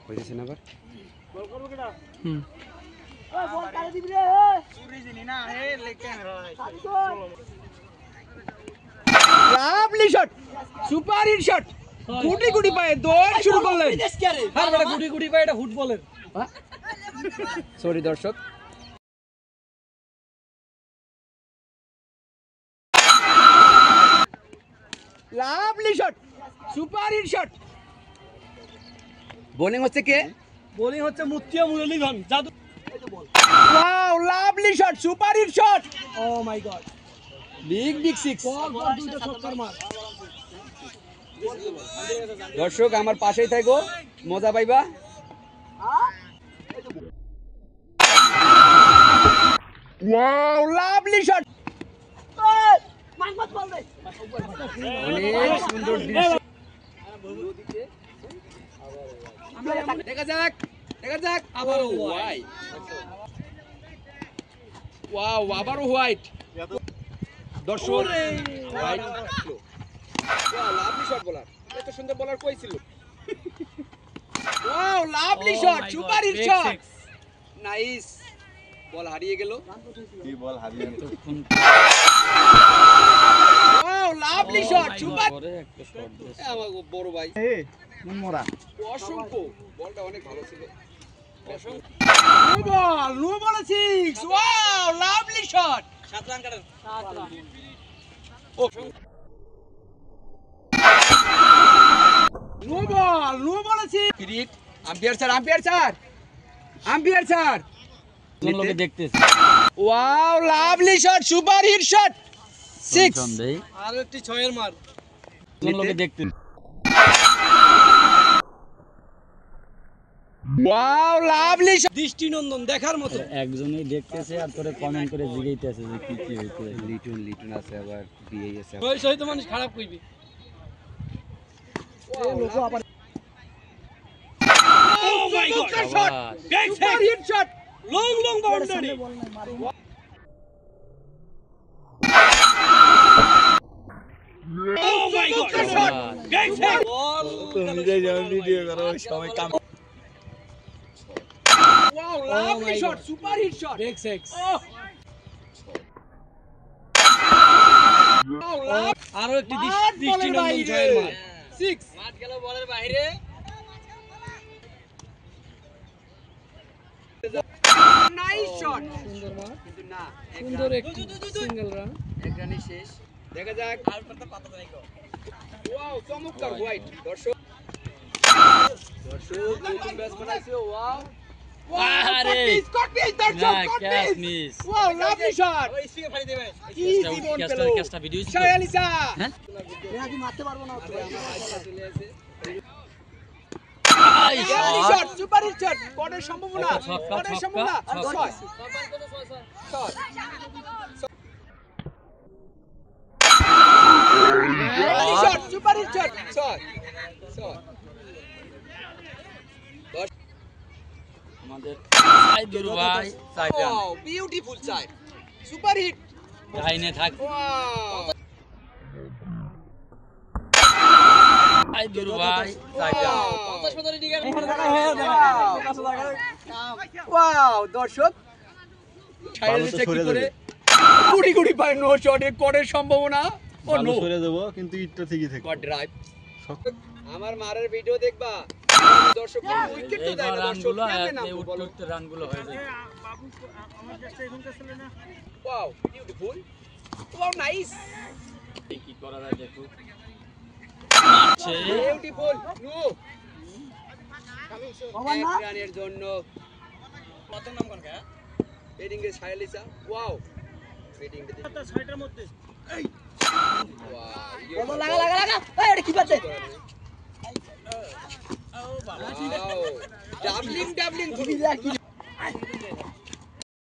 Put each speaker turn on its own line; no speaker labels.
কইতেছেন আবার
বল করব কেডা
ওই বল কারে দিবি রে
চুরি জিনি না হে leg camera
lovely shot super hit shot গুটি গুটি পায়ে দৌড় শুরু করলেন
হ্যাঁ বড় গুটি গুটি পায় এটা ফুটবলের
সরি দর্শক lovely shot super hit shot bowling হচ্ছে কে
বোলিং হচ্ছে মুতিয়া মুরলীধন জাদু
wow lovely shot super hit shot
oh my god
big big six
ball দুইটা ছক্কার মার
দর্শক আমার পাশেই থাকো মজা পাইবা ওয়াও লাভলি শট
মাগমাত বল দে
অনেক সুন্দর দৃশ্য দেখা যাক আবারও হোয়াইট ওয়াও আবারও হোয়াইট দর্শক হোয়াইট ওয়াও লাভলি শট বলার এত সুন্দর বলার কই ছিল wow lovely shot super hit shot nice বল হারিয়ে গেল
কি বল হারিয়ে
ওয়াও লাভলি শট সুপার পরে একটা শট দিয়েছে আমার বড় ভাই
কোন মোরা
অসংখ্য বলটা অনেক ভালো ছিল no ball 6 wow lovely shot
7 run কাটেন 7 run
oh no ball 6 cricket umpire sir
কোন লোকে দেখতেছে
wow lovely shot super hit shot 6
আর একটি 6 এর মার কোন লোকে দেখতেছে
ওয়াও লাভলি শট
দৃষ্টিনন্দন দেখার মতো একজনই দেখতেছে আর করে কমেন্ট করে জিগাইতেছে যে কি কি হইছে
লিটন আছে আবার বিএ আছে
ওই সহিত মানুষ খারাপ কইবি এই লোক আবার oh my god
shot super hit shot
long boundary oh my god shot back shot ball
তুমি যে যেমন ভিডিও করো সবাই come
wow lovely shot super hit shot
back six
wow love
আরো একটি দৃষ্টিনন্দন 6 এর মার
6
মাঠ গেল বলের বাইরে
নাইস শট
সুন্দর মার
কিন্তু না
সুন্দর একটি সিঙ্গেল রান
এক রানে শেষ দেখা যাক
আর করতে পাতা যাইগো
ওয়াও চমৎকার হোয়াইট দর্শক নতুন ব্যাচ বানাইছে ওয়াও
আরে
স্কট পিস
না
দর্শক
catch miss
wow lovely shot
ওই স্পিকে ফাড়ি দেবে
কি জীবন পেল
ক্যাচটা ভিডিও ছিল
শায়ালিসা
হ্যাঁ
আমি মারতে পারবো না আমার আইসা চলে আসে
আই
lovely shot super hit shot কোটের সম্ভাবনা
ছক্কা,
কোটের
ছক্কা,
সম্ভাবনা
ছক্কা।
Shot shot super hit shot shot
আমাদের সাইদুর ভাই side run
wow beautiful side super hit
লাইনে থাক
ওয়াও
সাইদুর ভাই সাইড রান 50 পদারি ডিগার
ওয়াও দর্শক ছায়ালিসা কি করে গুড়ি গুড়ি পায় নো শটে কোটের সম্ভাবনা ও
ভালো
নো
সরে দেবো কিন্তু ইটটা ঠিকই থাকে
গড ড্রাইভ আমার মারের ভিডিও দেখবা দর্শক উইকেট তো
এই
দেয় না দর্শক
রানগুলো
কেমনে নামবো
উঠতে
বলো
উঠতে রানগুলো হয়ে যায়
বাবু আমার কাছে এখনকার ছিল না
ওয়াও বিউটিফুল ওয়াও নাইস
কি করা যায় দেখো মারছে
বিউটিফুল নো এক রানের জন্য
কত নাম কোন কা
ব্যাটিং এর ছায়ালিসা ওয়াও ব্যাটিং এ
তো 6টার মধ্যে
ওয়াও
লাগা এই এটা কি পাচ্ছে
ডাবলিং